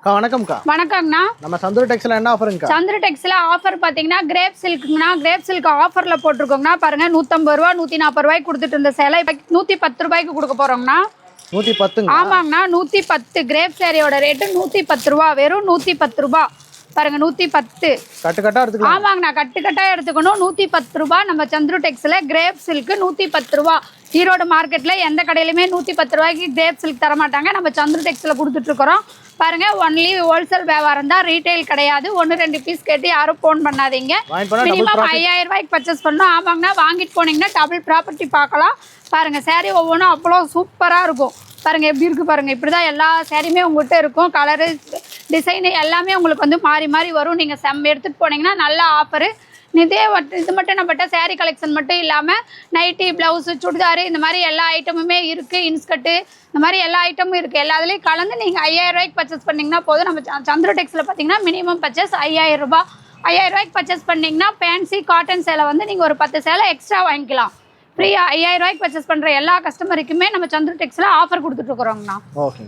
வணக்கம்க்கா. வணக்கம்ண்ணா. நம்ம சந்துரு டெக்ஸ்ல என்ன ஆஃபருங்கக்கா? சந்துரு டெக்ஸ்ல ஆஃபர் பாத்தீங்கன்னா கிரேப் சில்க்னா, கிரேப் சில்க் ஆஃபர்ல போட்டிருக்கோங்கண்ணா. பாருங்க 150 ரூபா 140 ரூபாய்க்கு கொடுத்துட்டு இருந்த சேலை இப்போ 110 ரூபாய்க்கு கொடுக்க போறோங்கண்ணா. 110. ஆமாங்கண்ணா, 110. கிரேப் சேரியோட ரேட்டு 110 ரூபா, வெறும் 110 ரூபா. பாருங்க 110 கட்டுக்கட்டா எடுத்துக்கலாம். ஆமாங்கண்ணா, கட்டுக்கட்டா எடுத்துக்கணும். 110 ரூபா. நம்ம சந்துரு டெக்ஸ்ல கிரேப் சில்க் 110 ரூபா. ஈரோடு மார்க்கெட்ல எந்த கடையிலுமே 110 ரூபாய்க்கு கிரேப் சில்க் தர மாட்டாங்க. நம்ம சந்துரு டெக்ஸ்ல கொடுத்துட்டு இருக்கிறோம். பாருங்க, ஒன்லி ஹோல்சேல் வியாபாரம் தான், ரீட்டைல் கிடையாது. 1-2 பீஸ் கேட்டு யாரும் போன் பண்ணாதீங்க. மினிமம் 5000 ரூபாய்க்கு பர்ச்சேஸ் பண்ணணும். ஆமாங்கண்ணா, வாங்கிட்டு போனீங்கன்னா டபுள் ப்ராப்பர்ட்டி பார்க்கலாம். பாருங்க, சேரீ ஒவ்வொன்றும் அவ்வளோ சூப்பராக இருக்கும். பாருங்க எப்படி இருக்கு பாருங்க. இப்படிதான் எல்லா சேரீயுமே உங்கள்கிட்ட இருக்கும். கலரு, டிசைனு எல்லாமே உங்களுக்கு வந்து மாறி மாறி வரும். நீங்கள் எடுத்துகிட்டு போனீங்கன்னா நல்ல ஆஃபரு. இது மட்டும் நம்மகிட்ட சேரீ கலெக்ஷன் மட்டும் இல்லாமல் நைட்டி, ப்ளவுஸு, சுடிதாரு இந்த மாதிரி எல்லா ஐட்டமுமே இருக்குது. இன்ஸ்கர்ட்டு இந்த மாதிரி எல்லா ஐட்டமும் இருக்குது. எல்லாத்துலேயும் கலந்து நீங்கள் 5000 ரூபாய்க்கு பர்ச்சேஸ் பண்ணிங்கன்னா போதும். நம்ம சந்துரு டெக்ஸ்ல பார்த்தீங்கன்னா மினிமம் பர்ச்சேஸ் 5000 ரூபாய். 5000 ரூபாய்க்கு பர்ச்சேஸ் பண்ணிங்கன்னா ஃபேன்சி காட்டன் சேலை வந்து நீங்கள் ஒரு 10 சேலை எக்ஸ்ட்ரா வாங்கிக்கலாம். ஃப்ரீயாக 5000 ரூபாய்க்கு பர்ச்சேஸ் பண்ணுற எல்லா கஸ்டமருக்குமே நம்ம சந்துரு டெக்ஸ்ல ஆஃபர் கொடுத்துட்ருக்குறோங்கண்ணா. ஓகே.